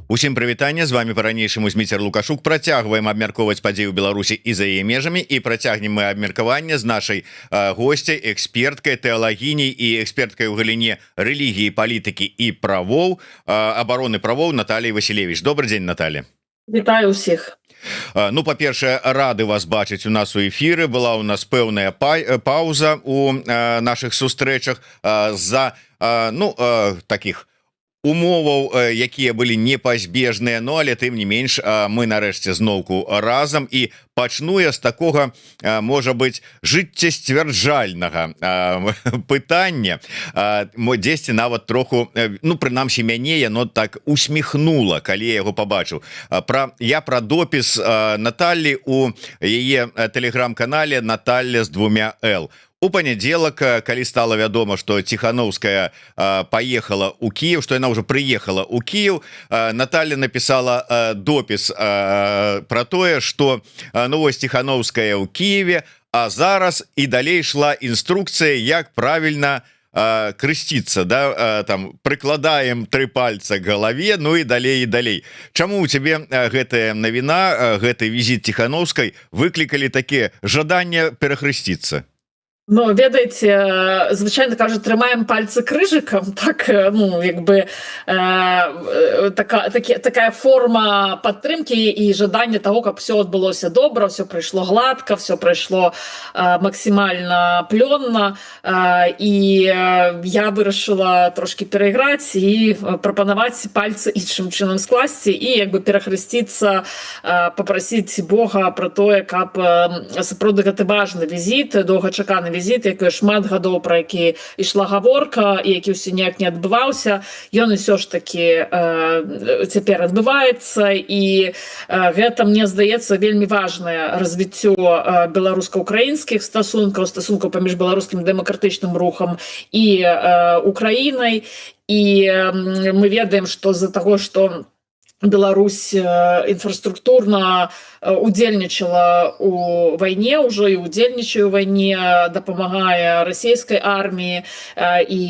Усім прывітанне, з вами по-ранейшаму Зміцер Лукашук. Працягваем абмяркоўваць падзеі ў Беларусі і за яе межамі, і працягнем мы абмеркаванне з нашай госцяй, эксперткай, тэалагіняй і эксперткай у галіне рэлігіі, палітыкі і правоў, абароны правоў Натальей Василевич. Добрый дзень, Наталья. Вітаю ўсіх. Ну, па-першае, рады вас бачыць у нас у эфіры. Была у нас пэўная пауза у наших сустрэчах з-за таких умоваў, якія былі непазбежныя, но але тым не менш мы нарэшце зноўку разам, і пачну я з такога, можа быць, жыццесцвярджальнага пытання, дзесьці нават троху, ну прынамсі мяне яно так усміхнула, калі я яго пабачыў. Я пра допіс Натальі у яе тэлеграм-канале «Наталья з двумя Л». У панядзелак, калі стала вядома, што Ціхановская паехала ў Кіеў, што яна ўжо прыехала ў Кіеў, Наталья напісала допіс пра тое, што ну вось Ціхановская ў Кіеве, а зараз і далей шла інструкцыя, як правільна крысціцца, да? Там прыкладаем 3 пальца к галаве, ну і далей і далей. Чаму у цябе гэтая навіна, гэты візіт Ціхановскай выклікалі такія жаданне перахрысціцца? Ну, ведаеце, звычайно кажуть, трымаем пальцы крыжыкам, так, ну, якби такая форма падтрымки і жадання того, каб все адбылося добра, все прайшло гладко, все прайшло максимально плённа, і я вырашыла трошки перайграць і прапанаваць пальцы іншым чынам скласці і якби перахрысціцца, попросіць Бога про тое, каб сапраўды гэты важны візіт, доўгачаканы візіт, які шмат гадоў, про які ішла гаворка, і які ўсё ніяк не адбываўся, ён усё ж таки цяпер адбываецца, і гэта, мне здаецца, вельмі важнае развіццё беларуска-украінскіх стасункаў паміж беларускім дэмакратычным рухам і Украінай. І мы ведаем, што з-за таго, што Беларусь інфраструктурна удзельнічала у вайне, ўжо і удзельнічае у вайне, дапамагае расійскай арміі і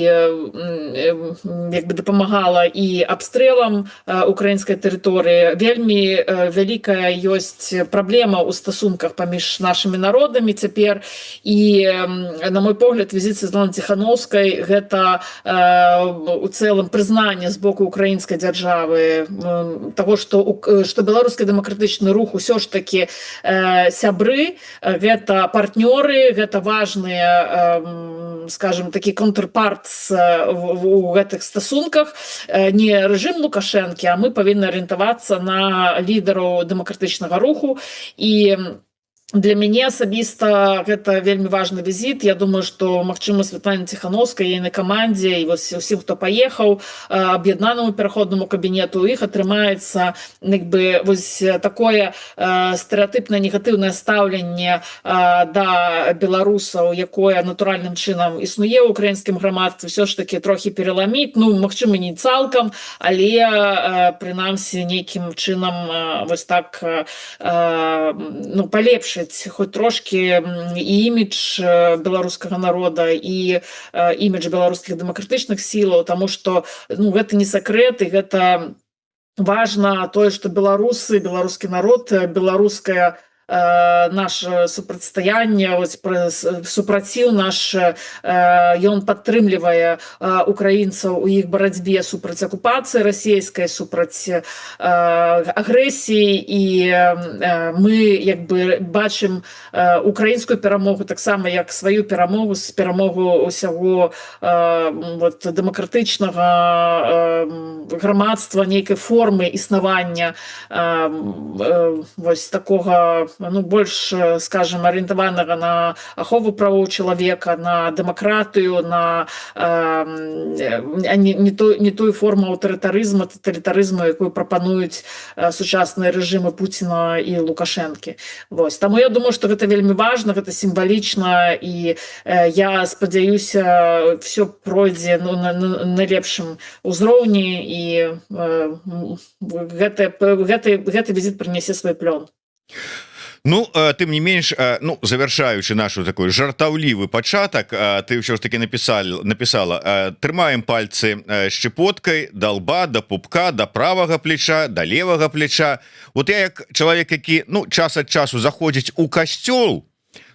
якби дапамагала і абстрэлам украінскай тэрыторыі. Вельмі вялікая ёсць праблема ў стасунках паміж нашымі народамі цяпер, і на мой погляд візіт Святланы Ціхановскай гэта у цэлым прызнанне з боку украінскай дзяржавы того, што беларускі дэмакратычны рух усё ж таки сябры, гэта партнёры, гэта важныя, скажем, такі контрпарт у гэтых стасунках, не рэжым Лукашэнкі, а мы павінны арыентавацца на лідараў дэмакратычнага руху. І для мяне асабіста гэта вельмі важны візіт. Я думаю, што магчыма Святлане Ціхановскай, ейнай камандзе і вось усім, хто паехаў, аб'яднанаму пераходнаму кабінету, у іх атрымаецца якби вось такое стэрэатыпнае негатыўнае стаўленне да беларусаў, якое натуральным чынам існуе ў украінскім грамадстве, все ж таки трохі пераламіць, ну магчыма не цалкам, але прынамсі нейкім чынам вось так ну палепшыць хоть трошки і імідж беларускага народа, і імідж беларускіх дэмакратычных сілаў, таму што ну, гэта не сакрэт, і гэта важна тое, што беларусы, беларускі народ, беларуская наше супрацьстаянне, супраціў наш, ён падтрымлівае украінцаў у іх барацьбе супраць акупацыі расійскай, супраць агрэсіі, і мы як бы бачым украінскую перамогу таксама як сваю перамогу, перамогу усяго дэмакратычнага грамадства, нейкай формы існавання вось такога, ну, больш, скажем, арыентаванага на ахову правоў чалавека, на дэмакратыю, на не тую форму аўтарытарызму, таталітарызму, якую прапануюць сучасныя рэжымы Пуціна і Лукашэнкі. Вось. Таму я думаю, што гэта вельмі важна, гэта сімвалічна, і я спадзяюся, все пройдзе ну, на лепшым узроўні, і гэты візіт прынясе свой плён. Ну тым не менш, ну завяршаючы нашу такой жартаўлівы пачатак, ты ўсё ж таки написала трымаем пальцы шчыпоткай да лба, да пупка, да правага плеча, да левага плеча. Вот я як чалавек, які ну час ад часу заходзіць у касцёл,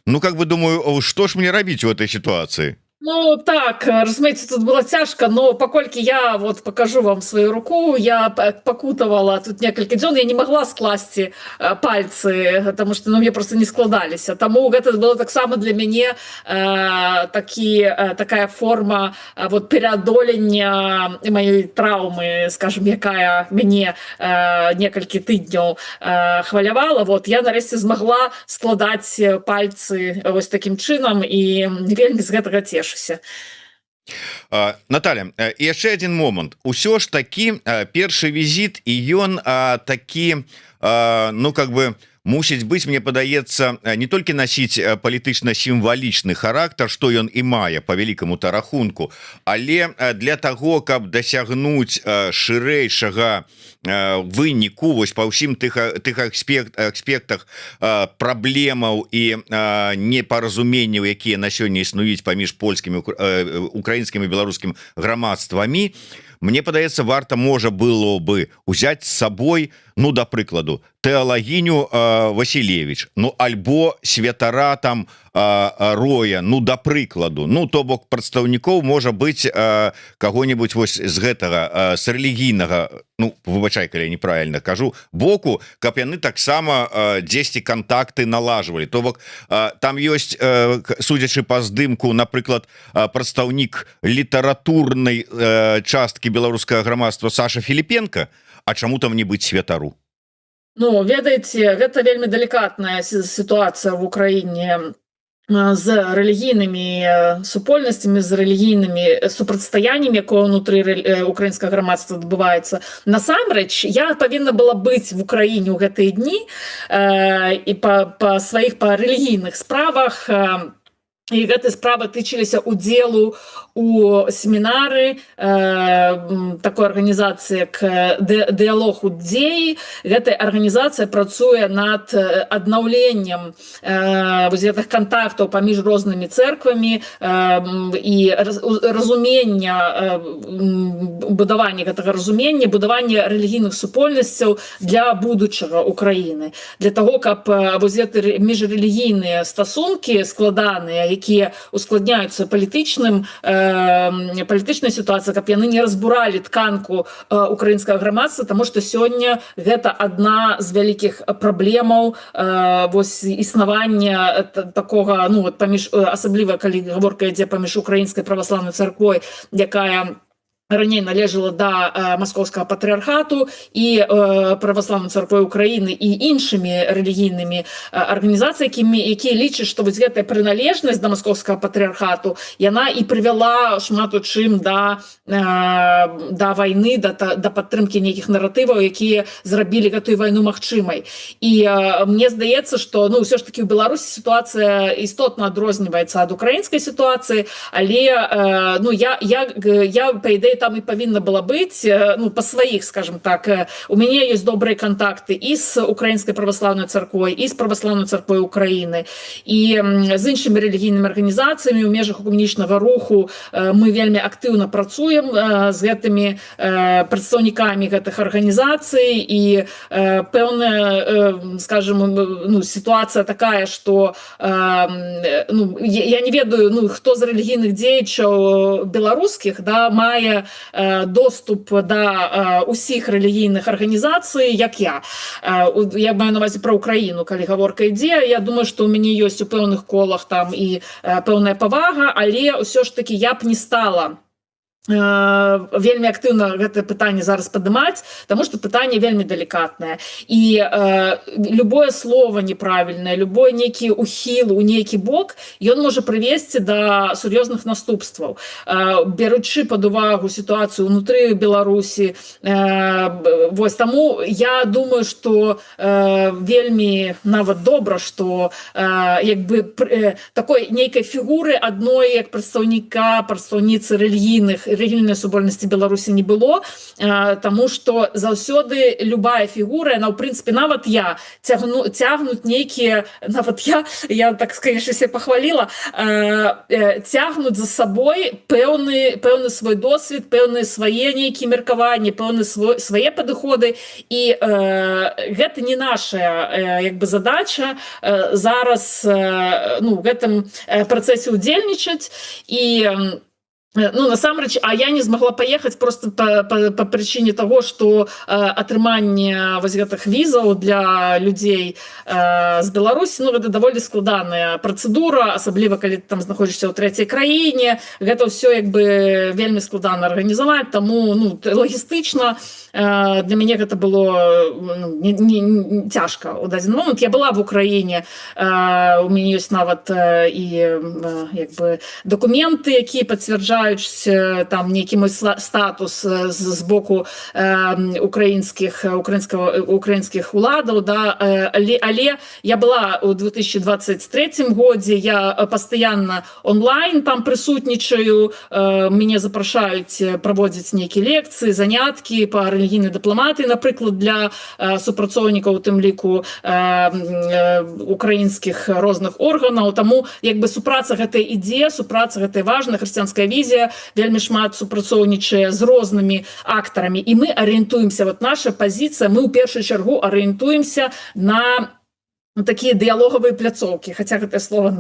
ну как бы думаю, што ж мне рабіць у этой ситуации? Ну так, разумеется, тут было цяжка, но паколькі я вот покажу вам свою руку, я пакутавала тут некалькі дзён, я не могла скласці пальцы, потому что ну, мне просто не складаліся. Таму гэта было таксама для мяне такая форма вот пераадолення маёй траўмы, скажем, якая мяне некалькі тыдняў хвалявала. Вот я нарэшце змагла складаць пальцы вось таким чынам і вельмі з гэтага цешу. Наталья, яшчэ один момант. Усё ж таки першы візіт і ён такі ну как бы мусіць быць, мне падаецца, не толькі насіць палітычна-сімвалічны характар, што ён і мае по вялікаму-то рахунку, але для таго, каб дасягнуць шырэйшага выніку вось па ўсім тых аспектах праблемаў і непаразуменняў, якія на сёння існуюць паміж польскімі, украінскім і беларускім грамадствамі, мне падаецца, варта можа было бы узяць з сабой, ну да прыкладу, тэалагіню Васілевіч, ну альбо святара там Роя, ну да прыкладу, ну то бок прадстаўнікоў можа быць каго-нибудь вось з гэтага з рэлігійнага, ну выбачай, калі я неправільна кажу, боку, каб яны таксама дзесьці контакты налажвалі. То бок там ёсць, судзячы па здымку, напрыклад, прадстаўнік літаратурнай часткі беларускага грамадства Саша Філіпенко, а чаму там не быць святару? Ну, ведаеце, гэта вельмі далікатная сітуацыя в Украіне з рэлігійнымі супольнасцямі, з рэлігійнымі супрацьстаяннямі, якое ўнутры украінскага грамадства адбываецца. Насамрэч, я павінна была быць в Украіне ў гэтыя дні і па сваіх рэлігійных справах, і гэтыя справы тычыліся удзелу у семінары такой арганізацыі, як «Дыялог у дзеі». Гэтая арганізацыя працуе над аднаўленнем гэтых кантактаў паміж рознымі цэрквамі і разумення, будавання гэтага разумення, будавання рэлігійных супольнасцяў для будучага Украіны. Для таго, каб гэты міжрэлігійныя стасункі складаныя, якія ускладняюцца палітычнай сітуацыі, каб яны не разбуралі тканку украінскага грамадства, таму што сёння гэта адна з вялікіх праблемаў вось існавання такога, ну вот паміж, асабліва калі гаворка ідзе паміж украінскай праваслаўнай царквой, якая раней належала да маскоўскага патрыархату, і праваслаўнай царквой Украіны і іншымі рэлігійнымі арганізацыямі, якія лічаць, што вось гэтая прыналежнасць да маскоўскага патрыархату, яна і прывяла шмат у чым да вайны, да падтрымкі нейкіх наратываў, якія зрабілі гэтую вайну магчымай. І мне здаецца, што ну ўсё ж такі ў Беларусі сітуацыя істотна адрозніваецца ад украінскай сітуацыі, але ну я па ідэі там і павінна была быць, ну, па сваіх, скажем так. У мяне ёсць добрыя кантакты і з украінскай праваслаўнай царквой, і з праваслаўнай царквой Украіны, і з іншымі рэлігійнымі арганізацыямі ў межах экуменічнага руху. Мы вельмі актыўна працуем з гэтымі прадстаўнікамі гэтых арганізацый, і пэўная, скажем, ну, сітуацыя такая, што ну, я не ведаю, ну, хто з рэлігійных дзеячаў беларускіх, да, мае доступ да усіх рэлігійных арганізацый, як я. Я маю на ўвазе пра Украіну, калі гаворка ідзе. Я думаю, што ў мяне ёсць у пэўных колах там і пэўная павага, але ўсё ж такі я б не стала вельмі актыўна гэтае пытанне зараз падымаць, таму што пытанне вельмі далікатнае. І любое слово неправільнае, любой нейкі ухіл у нейкі бок, ён можа прывесці да сур'ёзных наступстваў. Беручы пад увагу сітуацыю ўнутры Беларусі, вось таму я думаю, што вельмі нават добра, што як бы такой нейкай фігуры адной як прадстаўніцы рэлігійных рэлігійнай супольнасці Беларусі не было, таму што заўсёды любая фігура, яна ў прынцыпе нават я цягнуць нейкія, нават я так конечно себе пахваліла, цягнуць за сабой пэўны свой досвед, пэўныя свае нейкія меркаванні, пэўны свае падыходы, і гэта не наша як бы задача зараз в гэтым працэсе удзельнічаць. І насамрэч, я не змагла паехаць просто па прычыне таго, што атрыманне вось гэтых візаў для людзей з Беларусі, гэта даволі складаная працэдура, асабліва калі ты там знаходзішся ў трэцяй краіне, гэта ўсё як бы вельмі складана арганізаваць, таму лагістычна для мяне гэта было цяжка ў дадзены момант. Я была в Украіне, у мяне ёсць нават і як бы дакументы, якія пацвярджаюць там нейкі мой статус з боку украінскіх уладаў, але я была ў 2023 годзе, я пастаянна онлайн там прысутнічаю, мяне запрашаюць праводзіць нейкія лекцыі, заняткі па рэлігійнай дыпламатыі, напрыклад, для супрацоўнікаў, у тым ліку украінскіх розных органаў, таму як бы супраца гэтая ідзе, супраца гэтая важная, хрысціянская візія вельмі шмат супрацоўнічае з рознымі актарамі, і мы арыентуемся, наша пазіцыя, мы ў першую чаргу арыентуемся на такія дыялогавыя пляцоўкі, хаця гэтае слово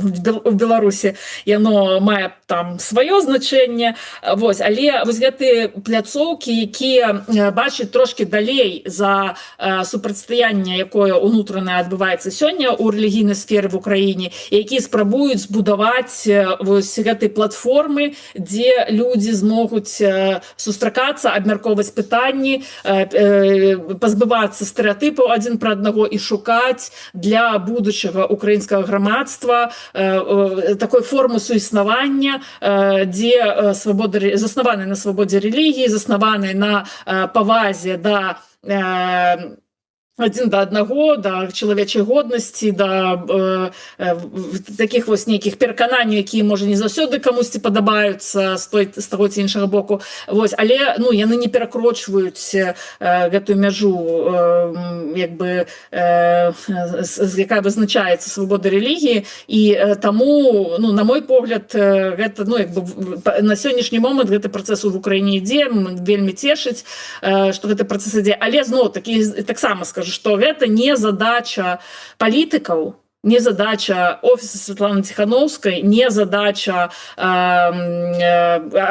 у Беларусі яно мае там сваё значэнне, але гэтыя пляцоўкі, якія бачаць трошки далей за супрацьстаянне, якое ўнутранае адбываецца сёння ў рэлігійнай сферы в Украіне, якія спрабуюць збудаваць гэтай платформы, дзе людзі змогуць сустракацца, абмяркоўваць пытанні, пазбывацца стэрэатыпаў адзін пра аднаго і шукаць для будучага украінскага грамадства такой формы суіснавання, дзе заснаваны на свабодзе рэлігіі, заснаваны на павазе да адзін да аднаго, да чалавечай годнасці, да такіх нейкіх перакананняў, якія, можа, не заўсёды камусьці падабаюцца з таго ці іншага боку. Але яны не перакрочваюць гэтую мяжу, якая вызначаецца свабодай рэлігіі, і таму, на мой погляд, гэта, на сённяшні момант гэты працэс у Украіне ідзе, вельмі цешыць, што гэты працэс ідзе, але зноў-такі таксама скажу, что гэта не задача палітыкаў, не задача офіса Святланы Ціхановскай, не задача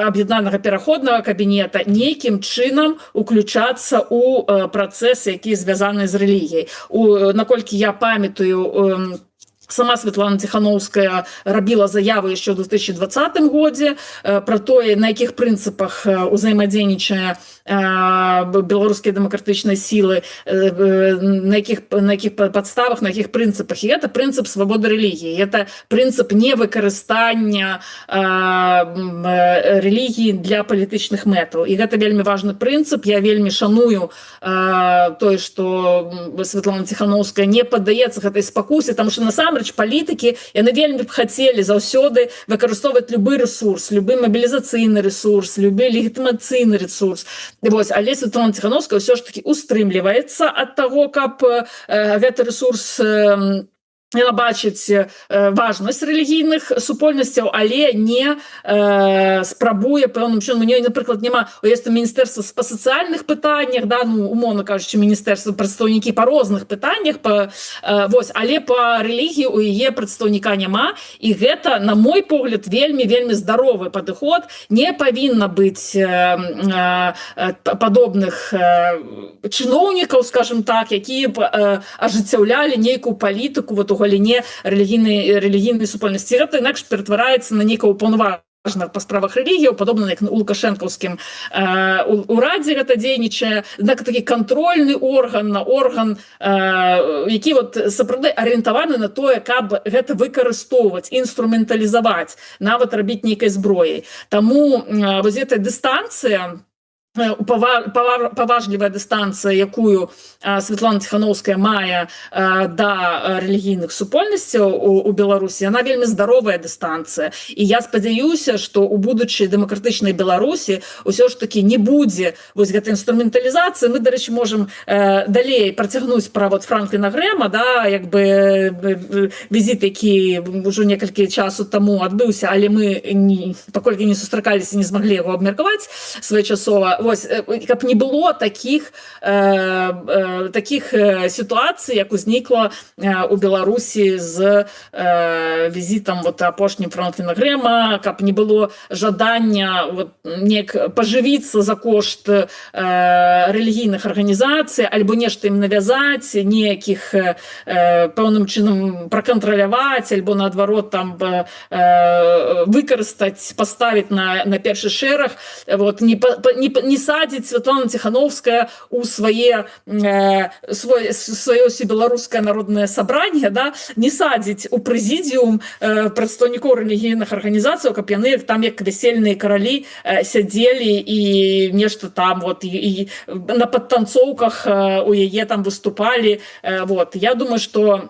аб'яднанага пераходнага кабінета нейкім чынам уключацца ў працэсы, якія звязаны з рэлігіяй. Наколькі я памятаю, сама Святлана Ціхановская рабіла заявы яшчэ ў 2020 годзе пра тое, на якіх прынцыпах узаемадзейнічае беларускія дэмакратычныя сілы, на якіх падставах, на якіх прынцыпах. І гэта прынцып свабоды рэлігіі, гэта прынцып невыкарыстання рэлігіі для палітычных мэтаў. І гэта вельмі важны прынцып. Я вельмі шаную тое, што Святлана Ціхановская не паддаецца гэтай спакусе, таму што насамрэч палітыкі, яны вельмі б хацелі заўсёды выкарыстоўваць любы рэсурс, любы мабілізацыйны рэсурс, любы легітымацыйны рэсурс. Але Святлана Ціхановская ўсё ж такі устрымліваецца ад таго, каб гэты рэсурс яна бачыць важнасць рэлігійных супольнасцяў, але не спрабуе пэўным чынам. У нее, напрыклад, няма, ёсць міністэрства па сацыяльных пытаннях, умоўна кажучы, міністэрства прадстаўнікі па розных пытаннях, але па рэлігіі у яе прадстаўніка няма, і гэта, на мой погляд, вельмі здаровы падыход. Не павінна быць падобных чыноўнікаў, скажем так, якія ажыццяўлялі нейкую палітыку у галіне рэлігійнай супольнасці. Гэта інакш ператвараецца на нейкага паўнаважнага па справах рэлігіяў, падобна як у лукашэнкаўскім урадзе гэта дзейнічае. Аднак такі кантрольны орган, які сапраўды арыентаваны на тое, каб гэта выкарыстоўваць, інструменталізаваць, нават рабіць нейкай зброяй. Таму гэтая дыстанцыя паважлівая дыстанцыя, якую Святлана Ціхановская мае да рэлігійных супольнасцяў у Беларусі, яна вельмі здаровая дыстанцыя. І я спадзяюся, што ў будучай дэмакратычнай Беларусі ўсё ж такі не будзе вось гэтай інструменталізацыі. Мы, дарэчы, можам далей працягнуць пра вот Франкліна Грэма, да, як бы візіт, які ўжо некалькі часу таму адбыўся, але мы паколькі не сустракаліся, не змаглі яго абмеркаваць своечасова. Вось, каб не было таких ситуаций, як узнікла у Беларусі з візітам вот апошнім Франкліна Грэма, каб не было жадання вот неяк пажывіцца за кошт рэлігійных арганізацый, альбо нешта ім навязаць, неякіх пэўным чынам пракантраляваць, альбо наадварот там выкарыстаць, паставіць на першы шэраг, вот, не садзіць Святлана Ціхановская у сваё беларускае народнае сабранне, да, не садзіць у прэзідыум прадстаўнікоў рэлігійных арганізацый, каб яны там як весельныя каралі сядзелі і нешта там вот і на падтанцоўках у яе там выступалі. Вот. Я думаю, што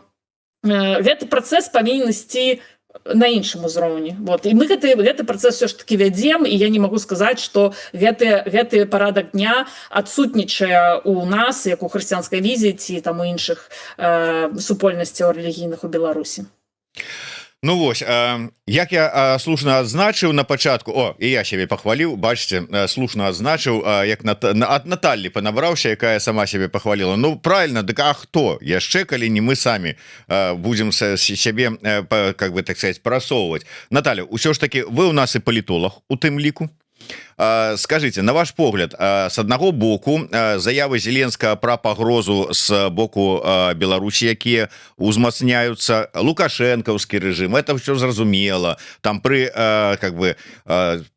гэты працэс павінен ісці на іншым узроўні. Вот. І мы гэты працэс все ж таки вядзем, і я не магу сказаць, што гэты парадак дня адсутнічае у нас, як у хрысціянскай візе ці там у іншых супольнасцяў рэлігійных у Беларусі. Ну вось, як я слушна адзначыў на пачатку, і я сябе пахваліў, бачыце, слушна адзначыў, як ад Наталлі панабраўся, якая сама сябе пахваліла. Ну правильно, дык а хто яшчэ, калі не мы самі будзем сябе, как бы так сказать, прасоўваць. Наталя, ўсё ж таки вы у нас і палітолог у тым ліку. Скажите, на ваш погляд, с аднаго боку заявы Зеленскага пра пагрозу з боку Беларусі, якія узмацняюцца, лукашэнкаўскі рэжым, это все зразумела, там пры как бы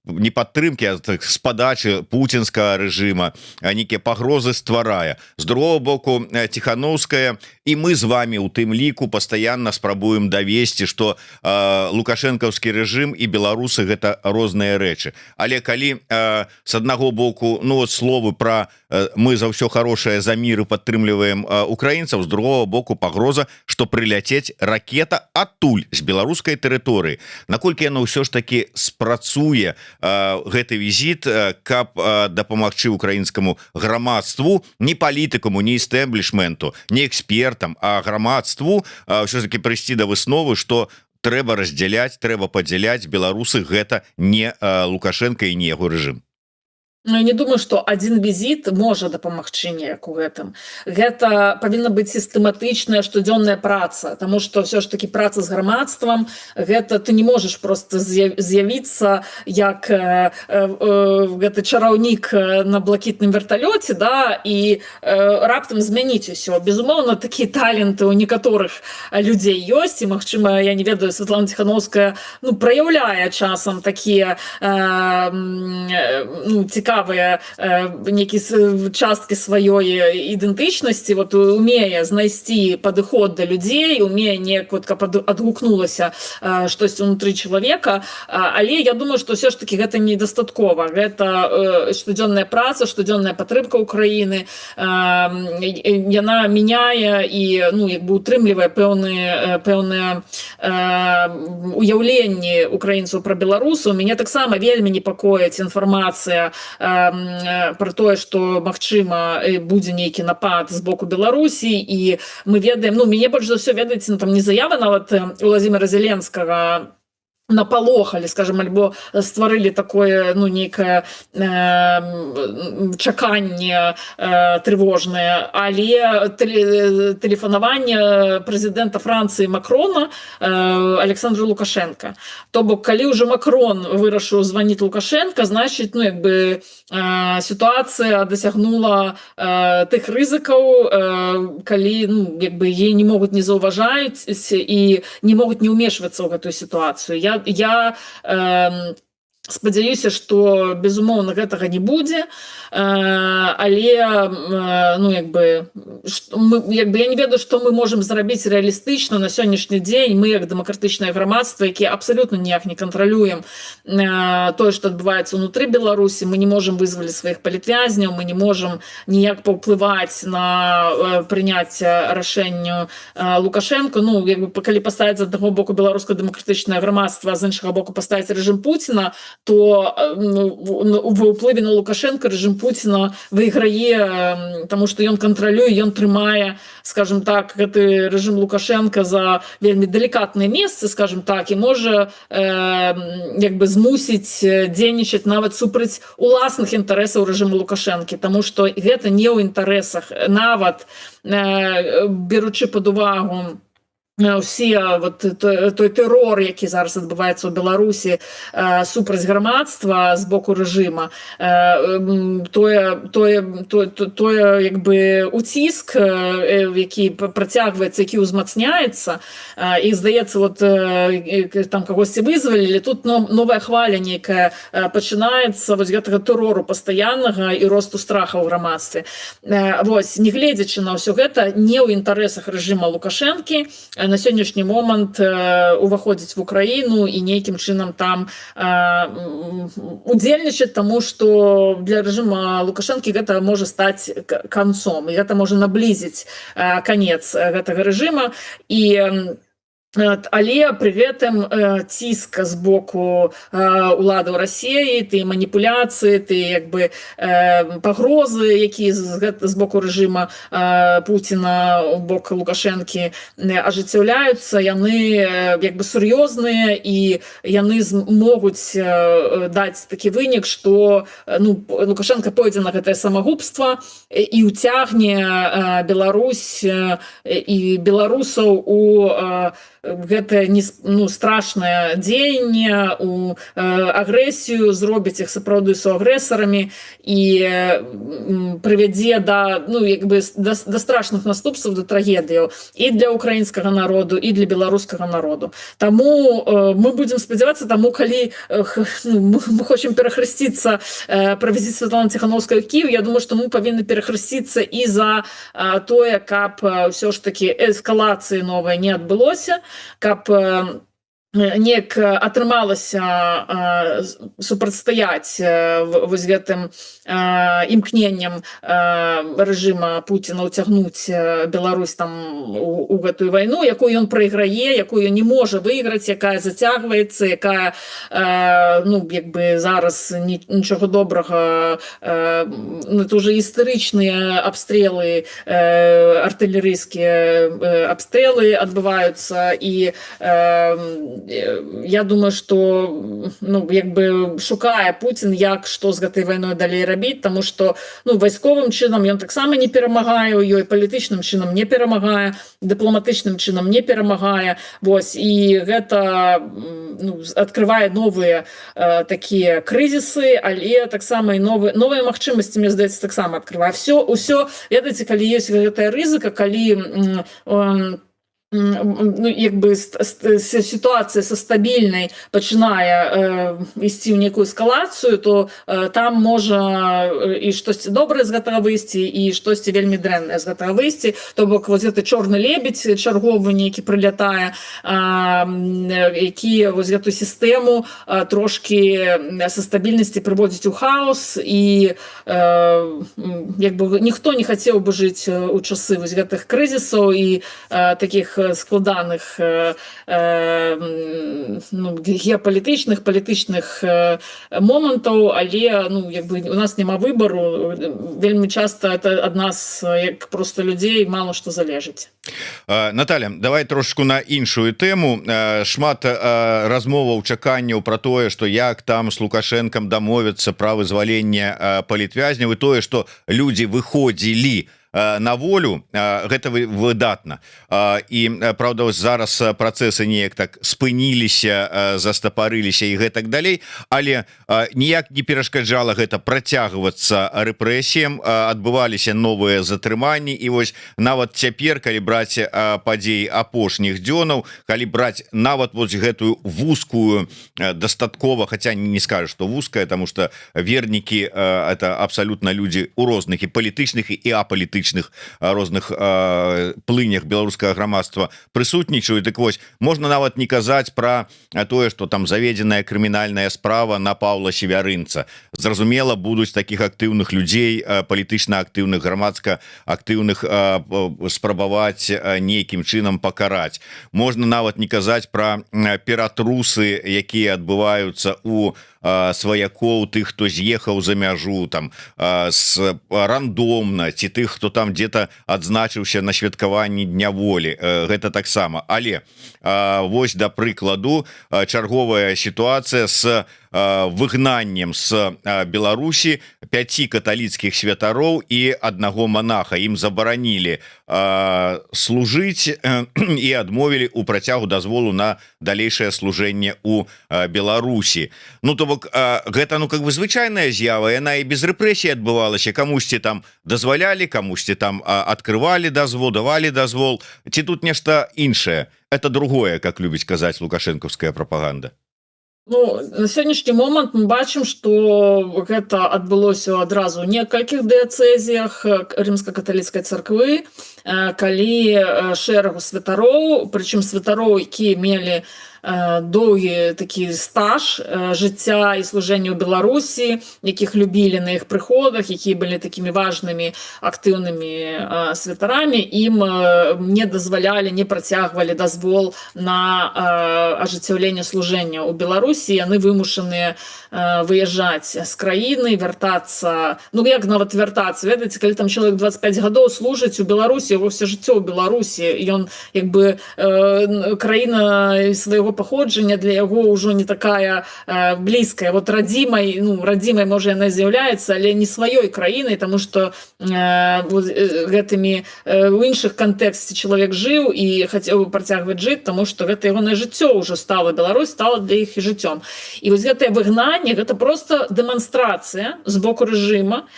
не падтрымкі, а з падачы пуцінскага рэжыма нейкія пагрозы стварае. З другого боку Ціхановская і мы з вами у тым ліку пастаянна спрабуем давесці, што лукашэнкаўскі рэжым і беларусы гэта розныя рэчы. Але калі с аднаго боку, ну вот словы про мы за ўсё хорошее, за мир и падтрымліваем украінцаў, з другого боку пагроза, што прыляцець ракета адтуль з беларускай тэрыторыі. Наколькі яно ўсё ж таки спрацуе гэты візіт, каб дапамагчы украінскаму грамадству, не палітыкаму, не істэблішменту, не экспертам, а грамадству ўсё ж таки прыйсці да высновы, што трэба раздзяляць, трэба падзяляць, беларусы гэта не Лукашенко і не яго рэжым. Ну, я не думаю, што адзін візіт можа дапамагчы неяк у гэтым. Гэта павінна быць сістэматычная штодзённая праца, таму што ўсё ж такі праца з грамадствам, гэта ты не можаш проста з'явіцца як гэты чараўнік на блакітным верталёце, да, і раптам змяніць усё. Безумоўна, такія таленты ў некаторых людзей ёсць, і, магчыма, я не ведаю, Святлана Ціхановская праяўляе часам такія цікавыя нейкія часткі сваёй ідэнтычнасці, вот умее знайсці падыход да людзей, умее неяк вот каб адгукнулася штосьці ўнутры чалавека, але я думаю, што ўсё ж таки гэта недастаткова. Гэта штодзённая праца, штодзённая падтрымка Украіны, яна мяняе і як бы утрымлівае пэўныя уяўленні украінцаў пра беларусаў. Мяне таксама вельмі непакоіць інфармацыя про тое, што магчыма будзе нейкі напад з боку Беларусі, і мы ведаем, мяне больш за ўсё ведаеце, там не заява нават Уладзіміра Зеленскага напалохалі, скажем, альбо стварылі такое нейкае чаканне трывожнае, але тэлефанаванне прэзідэнта Францыі Макрона Александру Лукашенко. То бок, калі ўжо Макрон вырашыў званіць Лукашенко, значыць, як бы сітуацыя дасягнула тых рызыкаў, калі, як бы яе не могуць не заўважаць і не могуць не ўмешвацца ў гэтую сітуацыю. Я спадзяюся, што безумоўна гэтага не будзе, але ну я не ведаю, што мы можам зрабіць рэалістычна на сённяшні дзень. Мы як дэмакратычнае грамадства, якія абсалютна ніяк не кантралюем тое, што адбываецца ўнутры Беларусі, мы не можам вызваліць сваіх палітвязняў, мы не можам ніяк паўплываць на прыняцце рашэнню Лукашенко. Ну калі паставіць з аднаго боку беларускае дэмакратычнае грамадства, а з іншага боку паставіць рэжым Пуціна, то ва ўплыве на Лукашенко рэжым Пуціна выйграе, таму што ён кантралюе, ён трымае, скажем так, гэты рэжым Лукашенко за вельмі далікатныя месцы, скажем так, і можа змусіць дзейнічаць нават супраць уласных інтарэсаў рэжыму Лукашэнкі, таму што гэта не ў інтарэсах, нават беручы пад увагу усе той тэрор, які зараз адбываецца ў Беларусі супраць грамадства з боку рэжыма, уціск, які працягваецца, які ўзмацняецца, і здаецца, там кагосьці вызвалілі, тут новая хваля нейкая пачынаецца гэтага тэрору пастаяннага і росту страха ў грамадстве. Нягледзячы на ўсё гэта, не ў інтарэсах рэжыма Лукашэнкі на сённяшні момант уваходзіць в Украіну і нейкім чынам там удзельнічаць, таму што для рэжыма Лукашэнкі гэта можа стаць канцом, і гэта можа наблізіць канец гэтага рэжыма. Але пры гэтым ціск з боку уладаў Расіі, ты маніпуляцыі, ты пагрозы, якія з боку рэжыма Пуціна у бок Лукашэнкі ажыццяўляюцца, яны сур'ёзныя, і яны могуць даць такі вынік, што Лукашенко пойдзе на гэтае самагубства і ўцягне Беларусь і беларусаў у гэтае страшнае дзеянне, у агрэсію, зробіць іх сапраўды суагрэсарамі і прывядзе да страшных наступстваў, да трагедыяў і для украінскага народу, і для беларускага народу. Таму мы будзем спадзявацца, калі мы хочам перахрысціцца, правязіць Святлану Ціхановскую Кіев, я думаю, што мы павінны перахрысціцца і за тое, каб ўсё ж такі эскалацыі новай не адбылося, каб неяк атрымалася супрацьстаяць гэтым імкненням рэжыма Пуціна ўцягнуць Беларусь у гэтую вайну, якую ён прайграе, якую не можа выйграць, якая зацягваецца, якая зараз нічога добрага, это уже істэрычныя абстрэлы, артылерыйскія абстрэлы адбываюцца, і я думаю, што шукае Пуцін, як што з гэтай вайной далей рабіць, таму што вайсковым чынам ён таксама не перамагае ў ёй, палітычным чынам не перамагае, дыпламатычным чынам не перамагае. І гэта адкрывае новыя такія крызісы, але таксама і новыя магчымасці, мне здаецца, таксама адкрывае. Усё, ведаеце, калі ёсць гэтая рызыка, калі ситуация со стабільнай пачынае ісці ў нейкую эскалацыю, то там можа і штосьці добрае з гэтага выйсці, і штосьці вельмі дрэннае з гэтага выйсці. То бок гэты чорны лебедь чарговы нейкі прылятае, які гэту сістэму трошки са стабільнасці прыводзіць у хаос, і ніхто не хацеў бы жыць у часы гэтых крызісаў і таких складаных геапалітычных, палітычных момантаў, але у нас няма выбару. Вельмі часта это ад нас, як просто людзей, мало што залежыць. Наталя, давай трошку на іншую тэму. Шмат размоваў, чаканняў пра тое, што як там з Лукашэнкам дамовяцца пра вызваленне палітвязняў, і тое, што людзі выходзілі на волю, гэта выдатна. І правда зараз працэсы неяк так спыніліся, застапарыліся і гэтак далей, але ніяк не перашкаджала гэта працягвацца рэпрэсіям, адбываліся новыя затрыманні, і вось нават цяпер, калі браць падзеі апошніх дзёнаў, калі браць нават вось гэтую вузкую дастаткова, хаця не скажу, што вузкая, тому что вернікі это абсалютна людзі у розных і палітычных і апалітычных розных плынях беларускага грамадства прысутнічаюць. Дык вось можна нават не казаць пра тое, што там заведзеная крымінальная справа на Паўла Севярынца. Зразумела, будуць такіх актыўных людзей, палітычна актыўных, грамадска актыўных спрабаваць нейкім чынам пакараць. Можна нават не казаць пра ператрусы, якія адбываюцца у сваякоў, тых, хто з'ехаў за мяжу там рандомна, ці тых, хто там где-то адзначыўся на святкаванні дня волі. Гэта таксама. Але вось, да прыкладу, чарговая сітуацыя з выгнаннем з Беларусі 5 каталіцкіх святароў і 1 монаха. Ім забаранілі служыць і адмовілі ў працягу дазволу на далейшае служэнне ў Беларусі. Ну, то бок, гэта, ну, как бы звычайная з'ява, яна і без рэпрэсій адбывалася. Камусьці там дазвалялі, камусьці там адкрывалі дазвол, давалі дазвол. Ці тут нешта іншае? Это другое, как любіць казаць лукашэнкаўская прапаганда. Ну, на сённяшні момант мы бачым, што гэта адбылося адразу ў некалькіх дыяцэзіях рымска-каталіцкай царквы, калі шэрагу святароў, прычым святароў, якія мелі доўгі такі стаж жыцця і служэння ў Беларусі, якіх любілі на іх прыходах, якія былі такімі важнымі актыўнымі святарамі, ім не дазвалялі, не працягвалі дазвол на ажыццяўленне служэння ў Беларусі. Яны вымушаныя выязджаць з краіны, вяртацца, ну як нават вяртацца, ведаеце, калі там чалавек 25 гадоў служыць у Беларусі, яго ўсё жыццё ў Беларусі, ён як бы краіна свайго паходжання для яго ўжо не такая блізкая. Вот радзімай, ну, радзімай, можа, яна з'яўляецца, але не сваёй краінай, таму што гэтымі у іншых кантэксце чалавек жыў і хацеў бы працягваць жыць, таму што гэта ягонае жыццё ўжо стала, Беларусь стала для іх і жыццём. І вось гэтае выгнанне, гэта проста дэманстрацыя з боку рэжыма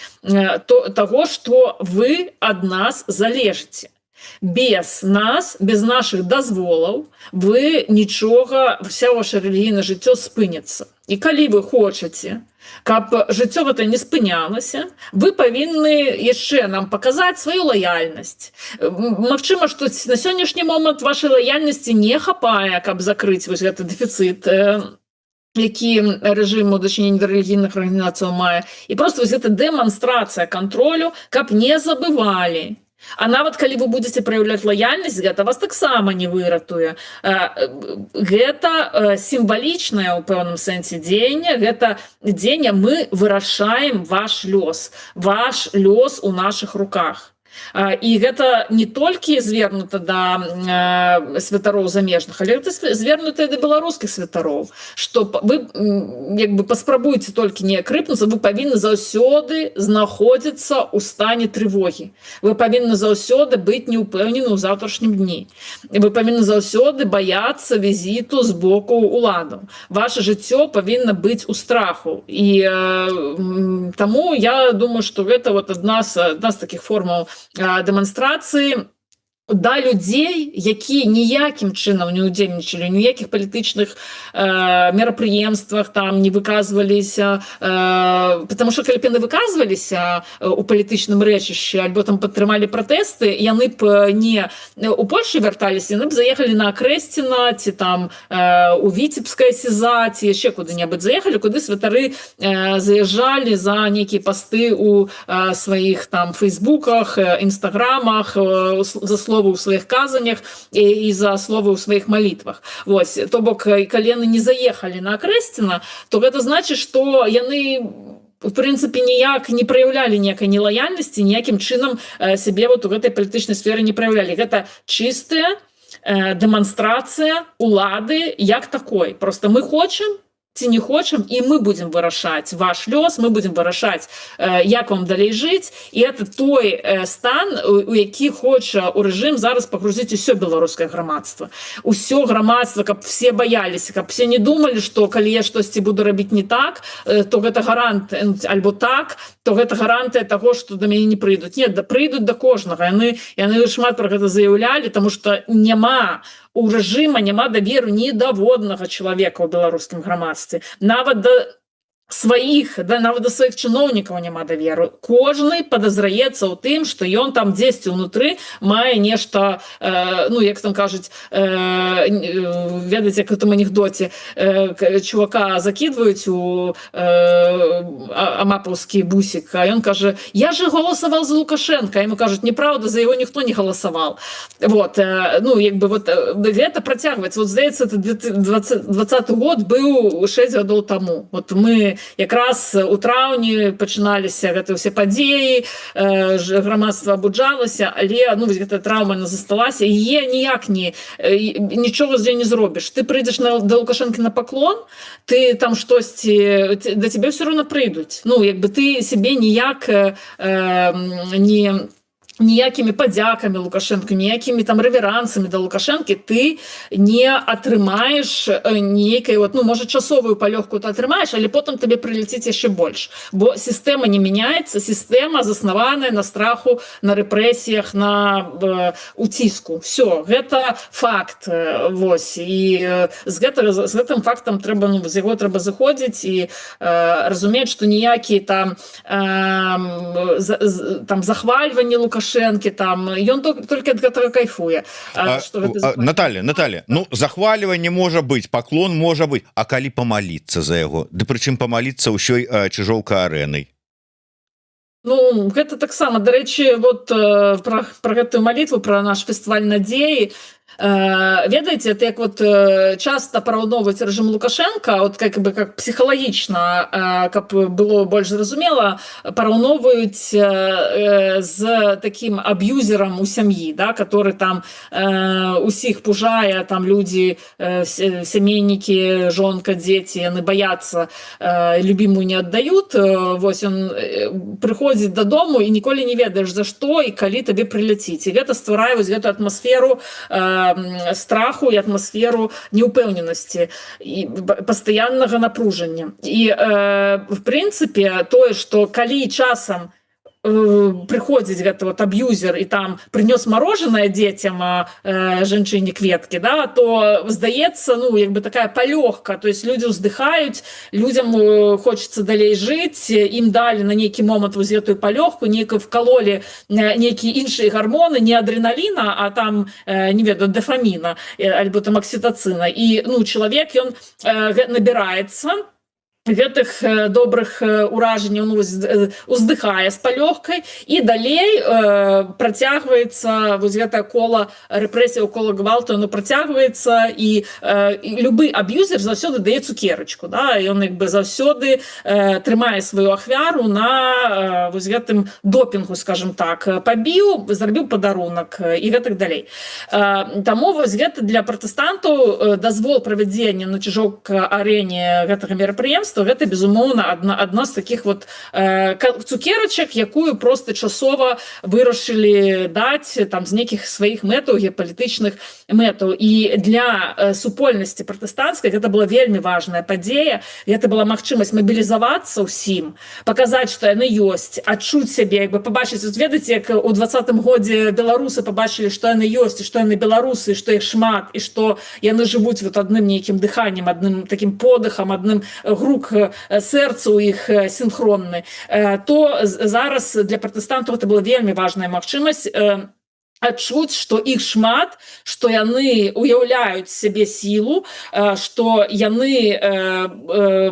таго, што вы ад нас залежыце. Без нас, без наших дазволаў вы нічога, вся ваша рэлігійнае жыццё спыніцца. І калі вы хочаце, каб жыццё гэта не спынялася, вы павінны яшчэ нам паказаць сваю лаяльнасць. Магчыма, што на сённяшні момант вашай лаяльнасці не хапае, каб закрыць вось гэты дэфіцыт, які рэжым у дачыненні да рэлігійных арганізацыяў мае. І проста вось гэта дэманстрацыя кантролю, каб не забывалі. А нават калі вы будзеце праяўляць лаяльнасць, гэта вас таксама не выратуе. Гэта сімвалічнае ў пэўным сэнсе дзеянне, гэта дзеянне мы вырашаем ваш лёс у нашых руках. І гэта не толькі звернута да святароў замежных, але гэта звернута да беларускіх святароў, што вы як бы паспрабуйце толькі не крыпнуцца, вы павінны заўсёды знаходзіцца ў стане трывогі. Вы павінны заўсёды быць неўпэўнены ў заўтрашнім дні. Вы павінны заўсёды баяцца візіту з боку ўладаў. Ваше жыццё павінна быць у страху. І таму я думаю, што гэта вот адна з такіх формаў дэманстрацыі да людзей, якія ніякім чынам не ўдзельнічалі, ніякіх палітычных мерапрыемствах там не выказваліся, потому что калі б яны выказваліся у палітычным рэчышчы альбо там падтрымалі пратэсты, яны б не у Польшу вярталіся, яны б заехалі на Акрэсціна ці там у Віцебскае СІЗА ці яшчэ куды-небудзь заехалі, куды святары заязджалі за нейкія пасты у сваіх там фейсбуках, інстаграмах, за словы ў сваіх казаннях і за словы ў сваіх малітвах. Вось, то бок, калі яны не заехалі на Акрэсціна, то гэта значыць, што яны в прынцыпе ніяк не праяўлялі ніякай нелаяльнасці, ніякім чынам сябе вот у гэтай палітычнай сферы не праяўлялі. Гэта чыстая дэманстрацыя улады як такой. Просто мы хочам, ці не хочам, і мы будзем вырашаць ваш лёс, мы будзем вырашаць, як вам далей жыць, і это той стан, у які хоча у рэжым зараз пагрузіць усё беларускае грамадства. Усё грамадства, каб все баяліся, каб все не думалі, што калі я штосьці буду рабіць не так, то гэта гарант, альбо так, то гэта гарантыя таго, што да мяне не прыйдуць. Не, прыйдуць да кожнага. Яны шмат пра гэта заяўлялі, таму што няма у рэжыма, няма даверу ні да воднага чалавека ў беларускім грамадстве. Нават да сваіх, нават да сваіх чыноўнікаў няма даверу. Кожны падазраецца ў тым, што ён там дзесьці ўнутры мае нешта, як там кажуць, ведаеце, як у тым анекдоце, чувака закідваюць у амапаўскі бусік, а ён кажа: я же галасаваў за Лукашенка. Яму кажуць: неправда, за яго ніхто не галасаваў. Гэта працягваецца. Здаецца, 2020 год быў 6 гадоў таму. Мы якраз у траўні пачыналіся гэта ўсе падзеі, грамадства абуджалася, але гэтая траўма засталася, і ніяк нічога з ёй не зробіш. Ты прыйдзеш да Лукашэнкі на паклон, ты там штосьці, да цябе ўсё роўна прыйдуць. Ты сябе ніяк ніякімі падзякамі Лукашэнку, ніякімі там рэверансамі да Лукашэнкі ты не атрымаеш нейкай, можа, часовую палёгку ты атрымаеш, але потым табе прылеціць яшчэ больш. Бо сістэма не мяняецца, сістэма заснаваная на страху, на рэпрэсіях, на уціску. Всё, гэта факт. І з гэтым фактам трэба, з яго трэба заходзіць і разумець, што ніякі там захвальванні Лукашэнкі, ён толькі ад гэтага кайфуе. Наталья, захваливанне можа быць, паклон можа быць, а калі памаліцца за яго, ды прычым памаліцца ўсёй чыжоўка-арэнай? Гэта таксама, дарэчы, пра гэтую малітву, пра наш фестываль надзеі, ведаеце, як часта параўноўваць рэжым Лукашенка, как псіхалагічна, каб было больш зразумела, параўноўваюць з такім аб'юзерам у сям'і, который там усіх пужае, там людзі, сямейнікі, жонка, дзеці, яны баяцца, любімую не аддаюць. Ён прыходзіць дадому і ніколі не ведаеш, за што і калі табе прыляціць. І гэта стварае гэту атмасферу страху і атмасферу неўпэўненасці і пастаяннага напружання. І, в прынцыпе, тое, што калі часам прыходзіць гэты аб'юзер і там прынёс марожанае дзецям, жанчыне кветкі, то здаецца, такая палёгка, то есть людзі ўздыхаюць, людзям хочацца далей жыць, ім далі на нейкі момант гэтую палёгку, нейкую вкалолі нейкія іншыя гармоны, не адреналіна, а там, не ведаю, дафаміна, альбо там аксітацына. І чалавек, ён набіраецца гэтых добрых уражанняў, уздыхае з палёгкай, і далей працягваецца гэтае кола рэпрэсіяў, кола гвалту, оно працягваецца, і любы аб'юзер заўсёды дае цукерачку. Ён заўсёды трымае сваю ахвяру на гэтым допінгу, скажем так. Пабіў, зрабіў падарунак і гэтак далей. Таму гэта для пратэстантаў дазвол правядзення на чыжоўка-арэне гэтага мерапрыемства, гэта, безумоўна, адна з такіх цукерачак, якую проста часова вырашылі даць з нейкіх сваіх мэтаў, геапалітычных мэтаў. І для супольнасці пратэстанцкай гэта была вельмі важная падзея. Гэта была магчымасць мабілізавацца ўсім, паказаць, што яны ёсць, адчуць сябе, пабачыць. Ведаеце, як у 20-м годзе беларусы пабачылі, што яны ёсць, і што яны беларусы, і што іх шмат, і што яны жывуць адным нейкім дыханнем, адным такім подыхам, адным грук сэрца ў іх сінхронны, то зараз для пратэстантаў это была вельмі важная магчымасць адчуць, што іх шмат, што яны уяўляюць сябе сілу, што яны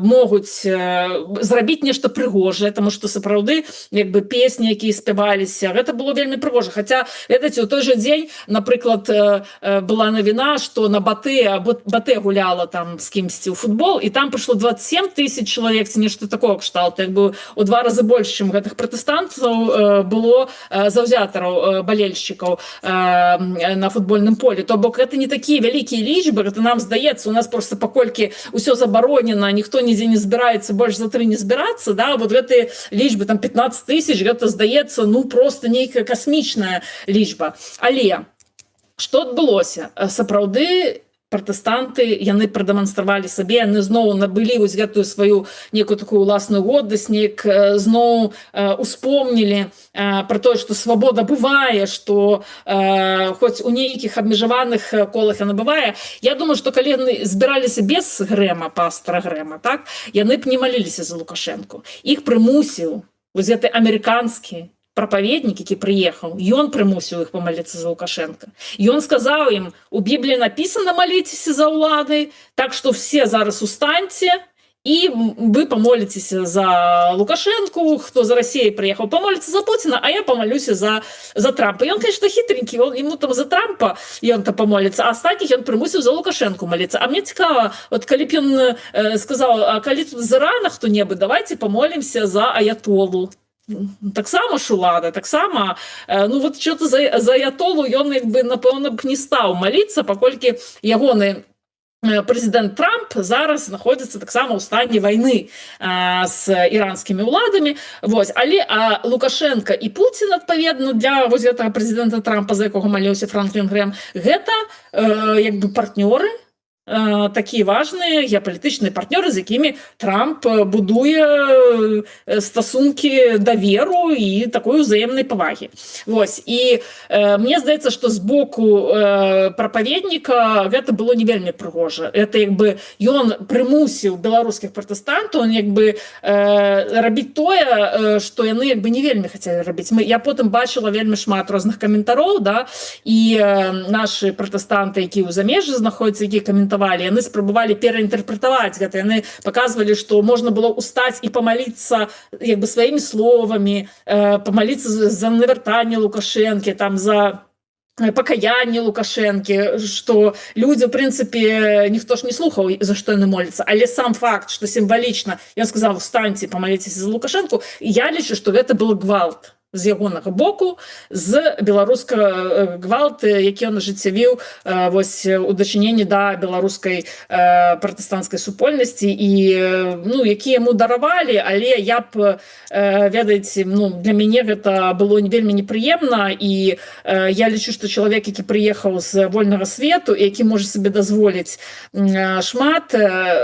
могуць зрабіць нешта прыгожае, таму што сапраўды песні, якія спяваліся, гэта было вельмі прыгожа. Хаця, ведаеце, у той жа дзень, напрыклад, была навіна, што на Батэ гуляла там з кімсьці ў футбол, і там прыйшло 27 000 чалавек, ці нешта такого кшталту, у 2 разы больш, чым гэтых пратэстантаў было заўзятараў, балельшчыкаў. на футбольным поле. То бок это не такие вялікія лічбы, это нам здаецца, у нас просто паколькі ўсё забаронена, ніхто нідзе не збіраецца, больш за 3 не збірацца, да, вот гэтыя лічбы там 15 000, гэта здаецца, ну просто нейкая касмічная лічба. Але што адбылося? Сапраўды пратэстанты, яны прадэманстравалі сабе, яны зноў набылі вось гэтую сваю некую такую ўласную годнасць, неяк зноў успомнілі пра тое, што свабода бывае, што хоць у нейкіх абмежаваных колах яна бывае. Я думаю, што калі яны збіраліся без Грэма, пастора Грэма, так, яны б не маліліся за Лукашэнку. Іх прымусіў вось гэты амерыканскі прапаведнік, які прыехаў, ён прымусіў іх памаліцца за Лукашенко. Ён сказаў ім, у Бібліі напісана «Маліцеся за ўлады», так што все зараз устаньце, і вы памоліцеся за Лукашенку, хто за Расіяй прыехаў, памоліцца за Пуціна, а я памалюся за Трампа. Ён, конечно, хітренькі, ему там за Трампа ён-то памоліцца, а астатніх ён прымусіў за Лукашенку маліцца. А мне цікава, от калі б ён сказаў, а калі тут з Ірана хто-небудзь, давайте памолімся за аятолу. Таксама ж улада, таксама, ну вот что-то за аятолу ён, як бы, напэўна, б не стаў маліцца, паколькі ягоны прэзідэнт Трамп зараз знаходзіцца таксама ў стане вайны з іранскімі ўладамі. Вось. Але Лукашенко і Пуцін, адпаведна, для вось гэтага прэзідэнта Трампа, за якога маліўся Франклін Грэм, гэта як бы партнёры, такія важныя геапалітычныя партнёры, з якімі Трамп будуе стасункі даверу і такой узаемнай павагі. Вось. І мне здаецца, што з боку прапаведніка гэта было не вельмі прыгожа. Это як бы ён прымусіў беларускіх пратэстантаў як бы рабіць тое, што яны як бы не вельмі хацелі рабіць. Я потым бачыла вельмі шмат розных каментароў, да, і нашы пратэстанты, якія ў замежжы знаходзяцца, якія каментавалі, яны спрабавалі пераінтэрпрэтаваць гэта, яны паказвалі, што можна было устаць і памаліцца як бы сваімі словамі, памаліцца за навяртанне Лукашэнкі, там за пакаянне Лукашэнкі, што людзі, в прынцыпе, ніхто ж не слухаў, за што яны моляцца, але сам факт, што сімвалічна ён сказаў, устаньце, памаліцеся за Лукашэнку, я лічу, што гэта был гвалт з ягонага боку, з беларускага гвалт, які ён ажыццявіў вось у дачыненні да беларускай пратэстанцкай супольнасці, і ну, які яму даравалі, але я б, ведаеце, ну, для мяне гэта было вельмі непрыемна, і я лічу, што чалавек, які прыехаў з вольнага свету, і які можа сабе дазволіць шмат,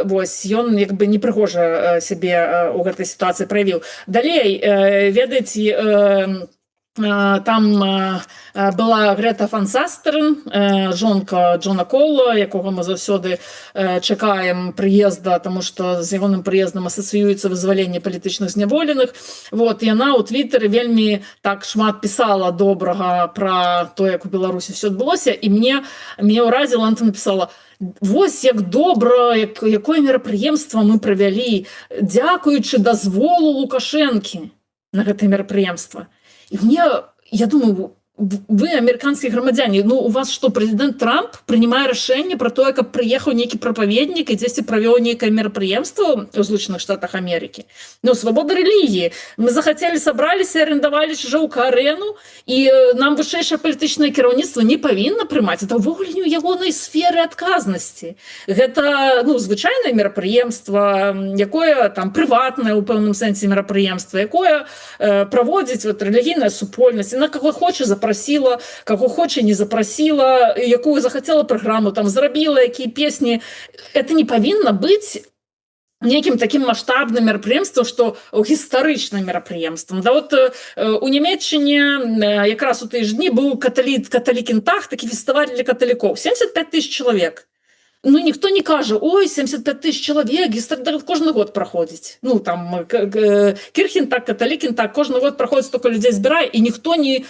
вось, ён як бы непрыгожа сябе ў гэтай сітуацыі праявіў. Далей, ведаеце, там была Грета Ван Састерен, жонка Джона Колла, якога мы заўсёды чакаем прыезда, таму што з ягоным прыездам асацыюецца вызваленне палітычных зняволеных. Вот, і яна ў Твіттары вельмі так шмат пісала добрага пра то, як у Беларусі ўсё адбылося, і мне ўразіла, она напісала: вось як добра, якое мерапрыемства мы правялі, дзякуючы дазволу Лукашэнкі на гэтае мерапрыемства. І мне, я думаю, вы, амерыканскія грамадзяне, ну у вас што, прэзідэнт Трамп прынимае рашэнне пра тое, каб прыехаў нейкі прапаведнік і дзесьці правёў нейкае мерапрыемства ў Злучаных Штатах Амерыкі. Ну, свабода рэлігіі. Мы захацелі, сабраліся, арендавалі чужоўка-арэну, і нам вышэйшае палітычнае кіраўніцтва не павінна прымаць. Это ўвогуле не ў ягонай сферы адказнасці. Гэта, ну, звычайнае мерапрыемства, якое там прыватнае ў пэўным сэнсе мерапрыемства, якое праводзіць вот рэлігійная супольнасць, і на каго хоча запросіла, каго хоча не запросіла, якую захацела праграму там зрабіла, якія песні. Это не павінна быць нейкім такім маштабным мерапрыемствам, што гістарычным мерапрыемствам. Да вот у Нямецчыне якраз у тыя ж дні быў каталікінтаг, такі фестываль для каталікоў. 75 000 чалавек. Ну, ніхто не кажа, ой, 75 000 чалавек, кожны год праходзіць. Ну, там, Кірхентаг, каталікінтаг, кожны год праходзіць, столько людзей збірае, і ніхто не,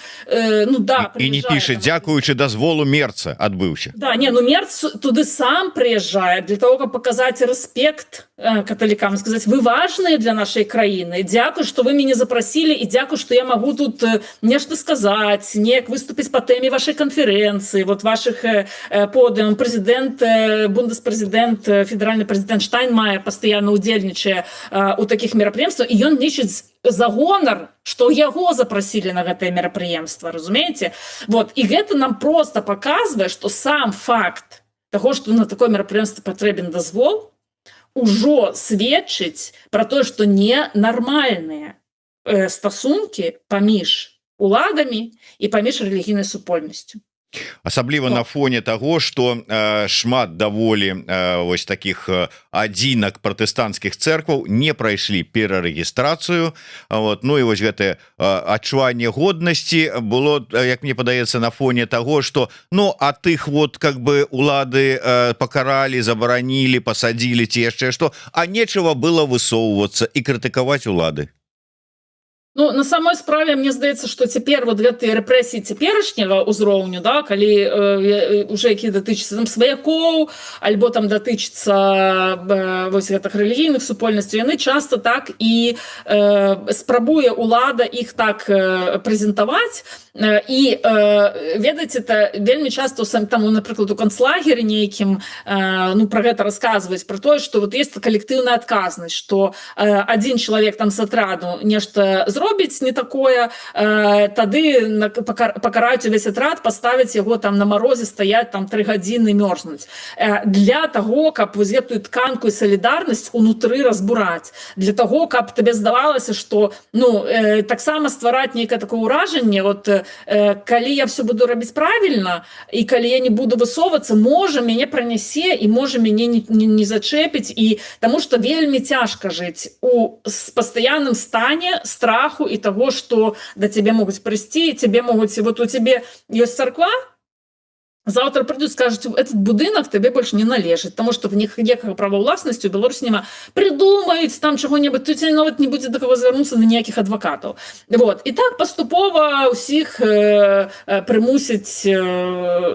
ну, да, і не піша, дзякуючы дазволу Мерца адбыўся. Да, не, ну, Мерц туды сам прыязджае для того, каб паказаць рэспект каталікам, сказаць, вы важныя для нашай краіны, дзякуй, што вы мяне запрасілі, і дзякуй, што я магу тут нешта сказаць, неяк выступіць па тэме вашай канферэнцыі, вот вашых подыумаў. Прэзідэнт бундеспрэзідэнт, федэральны прэзідэнт Штайнмайер пастаянна ўдзельнічае у такіх мерапрыемствах, і ён лічыць за гонар, што яго запрасілі на гэтае мерапрыемства, разумееце? Вот, і гэта нам проста паказвае, што сам факт таго, што на такое мерапрыемства патрэбен дазвол, ужо сведчыць пра тое, што ненармальныя стасункі паміж уладамі і паміж рэлігійнай супольнасцю. Асабліва на фоне того, што шмат даволі вось таких адзінак пратэстанцкіх цэркваў не прайшлі перарэгістрацыю. Вот. Ну і вось гэтае адчуванне годнасці было, як мне падаецца, на фоне того, што ну а тых вот как бы улады пакаралі, забаранілі, пасадзілі ці яшчэ што, а нечага было высоўвацца і крытыкаваць улады. Ну, на самой справе, мне здаецца, што цяпер вот гэтыя рэпрэсіі цяперашняга ўзроўню, да, калі уже які датычыцца там сваякоў, альбо там датычыцца вось гэтых рэлігійных супольнасцей, яны часта так і спрабуе ўлада іх так прэзентаваць. І ведаеце, это вельмі часто там, напрыклад, у канцлагеры нейкім ну, пра гэта расказваюць, пра тое, што вот есть калектыўная адказнасць, што адзін чалавек там з атраду нешта зробіць не такое, тады пакараюць увесь атрад, паставяць яго там на марозе стаяць там 3 гадзіны мёрзнуць. Для таго, каб вось гэтую тканку і салідарнасць унутры разбураць, для таго, каб табе здавалася, што ну, таксама ствараць нейкае такое ўражанне, вот калі я все буду рабіць правільна і калі я не буду высоўвацца, можа мяне пранясе і можа мяне не зачэпіць, і таму што вельмі цяжка жыць у пастаянным стане страху і таго, што да цябе могуць прыйсці, цябе могуць, вот у цябе ёсць царква, завтра придут, скажут, этот будынок тебе больше не належит, потому что в них ніякага права ўласнасці у Беларусі няма. Придумаюць там чего-нибудь, то тебе нават не будзе да кого звярнуцца, на ніякіх адвакатаў. Вот. І так паступова ўсіх прымусіць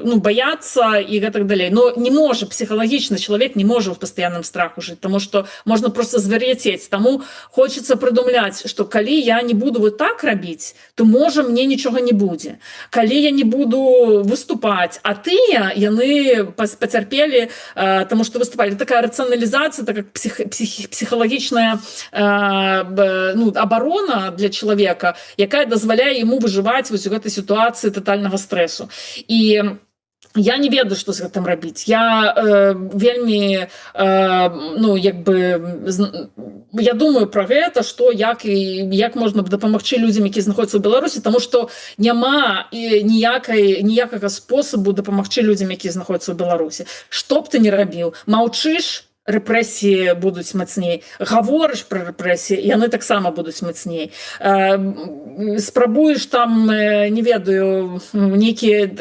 ну, баяцца і гэтак далей. Но не можа, психалагічна чалавек не можа в пастаянным страху жыць, потому что можна просто звяр'яцець. Таму хочется придумляць, что калі я не буду вот так рабіць, то можа мне нічога не будзе. Калі я не буду выступаць, а тыя яны пацярпелі, таму што выступалі. Такая рацыяналізацыя, такая псіхалагічная ну, абарона для чалавека, якая дазваляе яму выжываць вось у гэтай сітуацыі татальнага стрэсу. І я не ведаю, што з гэтым рабіць. Я вельмі, ну, як бы, я думаю пра гэта, што як можна дапамагчы людзям, які знаходзяцца ў Беларусі, таму што няма ніякага спосабу дапамагчы людзям, які знаходзяцца ў Беларусі. Што б ты не рабіў? Маўчыш, рэпрэсіі будуць мацней. Гаворыш пра рэпрэсіі, яны таксама будуць мацней. Спрабуеш там, не ведаю, нейкі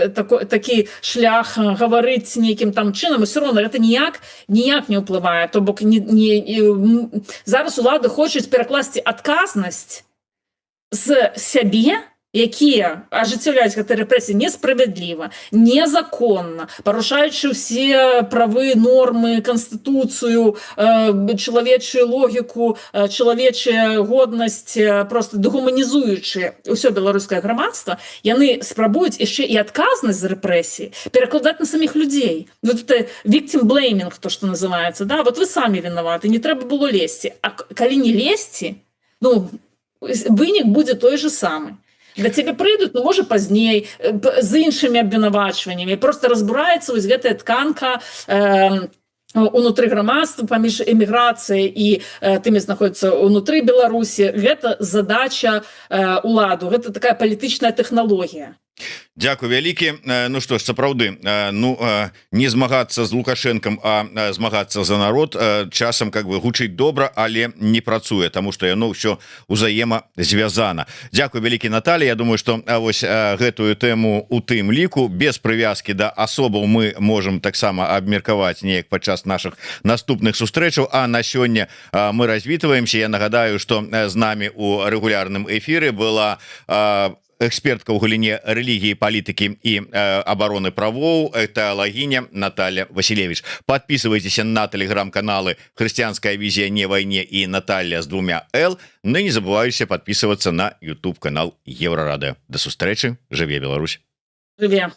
такі шлях гаварыць нейкім там чынам, і ўсё роўна гэта ніяк не ўплывае. То бок зараз улады хочуць перакласці адказнасць з сябе, якія ажыццяўляюць гэтыя рэпрэсіі несправядліва, незаконна, парушаючы ўсе правы, нормы, канстытуцыю, чалавечую логіку, чалавечую годнасць, просто дэгуманізуючы ўсё беларускае грамадства, яны спрабуюць яшчэ і адказнасць за рэпрэсіі перакладаць на саміх людзей. Вот это victim blaming, то, што называецца, да? Вот вы самі вінаваты, не трэба было лезці. А калі не лезці, ну, вынік будзе той же самы. Да цябе прыйдуць, ну, можа, пазней, з іншымі абвінавачваннямі. Просто разбураецца вось гэтая тканка унутры грамадства паміж эміграцыяй і тымі знаходзяцца ўнутры Беларусі. Гэта задача уладу, гэта такая палітычная тэхналогія. Дзякуй вялікі. Ну што ж, сапраўды, ну, не змагацца з Лукашэнкам, а змагацца за народ часам как бы гучыць добра, але не працуе, таму што яно ўсё узаемазвязана. Дзякуй вялікі, Наталья. Я думаю, што вось гэтую тэму у тым ліку без прывязкі да асобаў мы можам таксама абмеркаваць неяк падчас нашых наступных сустрэчаў. А на сёння мы развітваемся. Я нагадаю, што з намі у рэгулярным эфіры была экспертка ў галіне рэлігіі, палітыкі і абароны правоў, тэалагіня Наталья Василевич. Подписывайтесь на телеграм-каналы «Христианская визия не войне» и «Наталья» с 2 «Л». Ну и не забывайте подписываться на YouTube-канал Еврорадио. До встречи. Живе Беларусь. Живе.